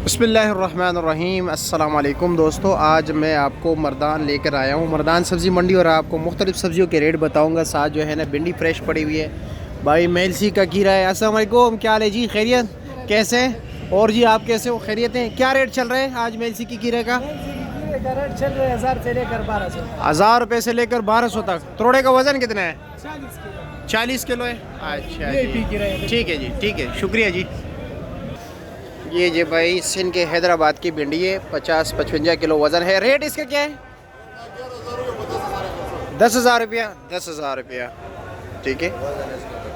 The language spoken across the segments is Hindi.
बिस्मिल्लाहिर्रहमानिर्रहीम। अस्सलाम वालेकुम दोस्तों, आज मैं आपको मर्दान लेकर आया हूँ, मर्दान सब्ज़ी मंडी, और आपको मुख्तलिफ़ सब्ज़ियों के रेट बताऊँगा। साथ जो है ना भिंडी फ्रेश पड़ी हुई है भाई, मेलसी का कीरा है। अस्सलाम वालेकुम, क्या हाल है जी? खैरियत? कैसे हैं? और जी आप कैसे हो? खैरियत हैं? क्या रेट चल रहा है आज मेलसी की कीरे का? रेट चल रहा है 1000 से लेकर 1200। 1000 रुपये से लेकर 1200 तक। तोड़े का वज़न कितना है? 40 किलो है। अच्छा जी, ठीक है जी, ठीक है, शुक्रिया जी। ये जी भाई सिंध के हैदराबाद की भिंडी है, 50-55 किलो वज़न है। रेट इसका क्या है? 10,000 रुपया। 10,000 रुपया, ठीक है।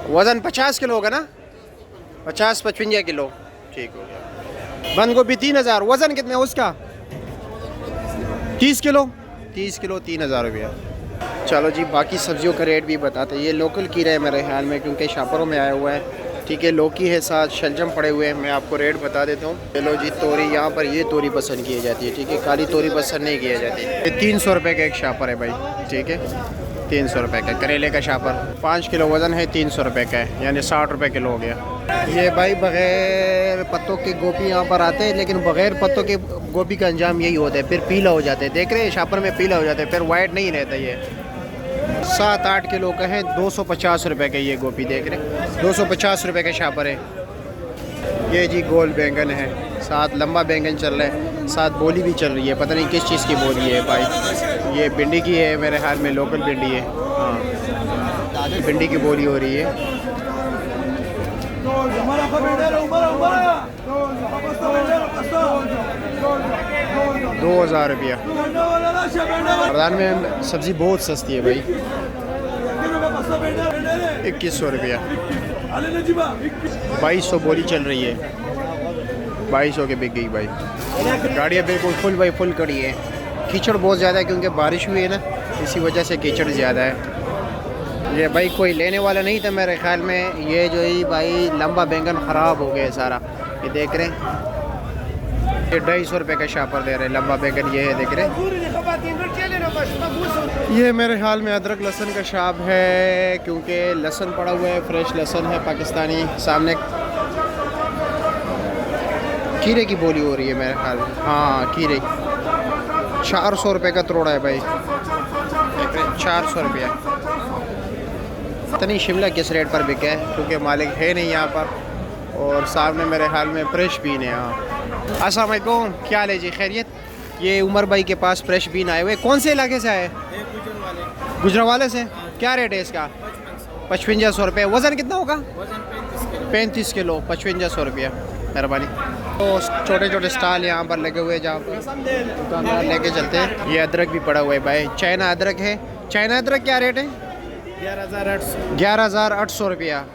वज़न 50 किलो होगा ना? 50-55 किलो, ठीक हो गया। बंद गोभी 3,000। वज़न कितना है उसका? 30 किलो। 30 किलो 3,000 रुपया। चलो जी, बाकी सब्जियों का रेट भी बताते हैं। ये लोकल कीरा है मेरे ख्याल में, क्योंकि शापरों में आया हुआ है, ठीक है। लौकी है, साथ शलजम पड़े हुए हैं। मैं आपको रेट बता देता हूँ। चलो जी, तोरी यहाँ पर ये तोरी पसंद की जाती है, ठीक है। काली तोरी पसंद नहीं की जाती। ये 300 रुपये का एक शापर है भाई, ठीक है। 300 रुपये का करेले का शापर, 5 किलो वज़न है, 300 रुपये का है, यानी 60 रुपये किलो हो गया। ये भाई बग़ैर पत्तों के गोभी यहाँ पर आते हैं, लेकिन बग़ैर पत्तों के गोभी का अंजाम यही होता है, फिर पीला हो जाते हैं। देख रहे हैं शापर में पीला हो जाता है, फिर वाइट नहीं रहता। ये 7-8 किलो का है, 250 रुपये का ये गोभी, देख रहे 250 रुपये का शापर है। ये जी गोल बैंगन है, साथ लंबा बैंगन चल रहा है, साथ बोली भी चल रही है, पता नहीं किस चीज़ की बोली है भाई। ये भिंडी की है मेरे ख्याल में, लोकल भिंडी है। हाँ, भिंडी की बोली हो रही है। 2,000 रुपया। मर्दान में सब्ज़ी बहुत सस्ती है भाई, 2100 रुपया। 2200 बोली चल रही है, 2200 के बिक गई भाई। गाड़ियाँ बिल्कुल फुल बाई फुल खड़ी है। कीचड़ बहुत ज़्यादा है, क्योंकि बारिश हुई है ना, इसी वजह से कीचड़ ज़्यादा है। ये भाई कोई लेने वाला नहीं था मेरे ख्याल में। ये जो ही भाई लंबा बैंगन ख़राब हो गया सारा, ये देख रहे हैं। ये 250 रुपये का शापर दे रहे हैं, लंबा बैंगन ये है, देख रहे हैं। ये मेरे ख्याल में अदरक लहसुन का शाप है, क्योंकि लहसुन पड़ा हुआ है, फ्रेश लहसुन है पाकिस्तानी। सामने खीरे की बोली हो रही है मेरे ख्याल में। हाँ, खीरे 400 रुपये का तोड़ा है भाई, 400 रुपया। पता नहीं शिमला किस रेट पर बिका है, क्योंकि मालिक है नहीं यहाँ पर। और सामने मेरे ख्याल में फ्रेश बीन है। हाँ, अस्सलाम वालेकुम, क्या हाल है जी? खैरियत? ये उमर भाई के पास फ्रेश बीन आए हुए। कौन से इलाके से आए? गुजरावाले से। क्या रेट है इसका? 5500 रुपये। वज़न कितना होगा? 35 किलो, 5500 रुपया। मेहरबानी। तो छोटे छोटे स्टॉल यहाँ पर लगे हुए, जहाँ पर दुकानदार लेके चलते हैं। ये अदरक भी पड़ा हुआ है भाई, चाइना अदरक है। चाइना अदरक क्या रेट है? 11,800 रुपया।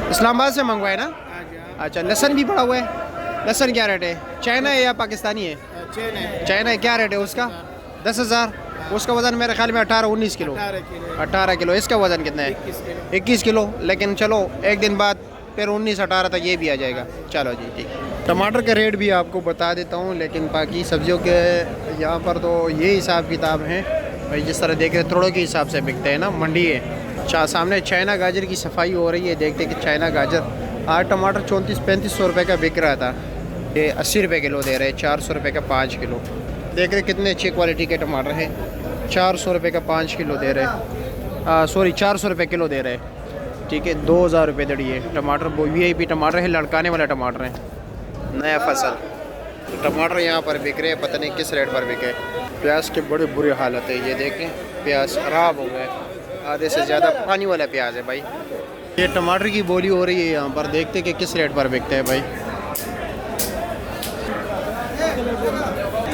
इस्लामाबाद से मंगवाए ना? अच्छा, लहसुन भी पड़ा हुआ है। लहसुन क्या रेट है? चाइना है या पाकिस्तानी है? चाइना है। क्या रेट है उसका? 10,000। उसका वज़न मेरे ख्याल में 18-19 किलो। 18 किलो। इसका वज़न कितना है? 21 किलो। लेकिन चलो एक दिन बाद फिर 19-18 तक ये भी आ जाएगा। चलो जी, ठीक। टमाटर का रेट भी आपको बता देता हूँ, लेकिन बाकी सब्जियों के यहाँ पर तो ये हिसाब किताब हैं भाई। जिस तरह देख रहे तोड़ों के हिसाब से बिकते हैं ना, मंडी है। सामने चाइना गाजर की सफाई हो रही है, देखते कि चाइना गाजर। आज टमाटर 3400-3500 रुपये का बिक रहा था, ये 80 रुपये किलो दे रहे हैं। 400 रुपये का 5 किलो। देख रहे कितने अच्छी क्वालिटी के टमाटर हैं। 400 रुपये का 5 किलो दे रहे हैं, सॉरी 400 रुपये किलो दे रहे हैं, ठीक है। 2,000 रुपये दड़ी है टमाटर। VIP टमाटर है, लड़काने वाला टमाटर है, नया फसल। तो टमाटर यहाँ पर बिक रहे हैं, पता नहीं किस रेट पर बिके। प्याज के बड़े बुरे हालत है, ये देखें प्याज ख़राब हो गए, आधे से ज़्यादा पानी वाला प्याज है भाई। ये टमाटर की बोली हो रही है यहाँ पर, देखते कि किस रेट पर बिकते हैं भाई।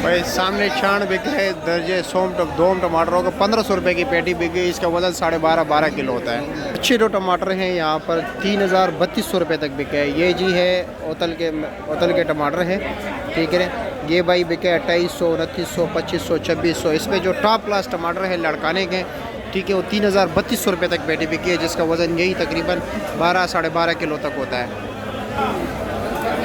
भाई सामने छान बिक रहे हैं, दर्जे दोम टमाटरों का 1500 रुपये की पेटी बिक गई। इसका वज़न 12.5 किलो होता है। अच्छे जो टमाटर हैं यहाँ पर 3,000-3,200 रुपये तक बिके हैं। ये जी है उतल के टमाटर हैं, ठीक है। ये भाई बिके 2800, 2900, 2500, 2600। इसमें जो टॉप क्लास टमाटर है लड़काने के, ठीक है, वो 3,000-3,200 रुपये तक पेटी बिकी है, जिसका वज़न यही तकरीबन 12-12.5 किलो तक होता है।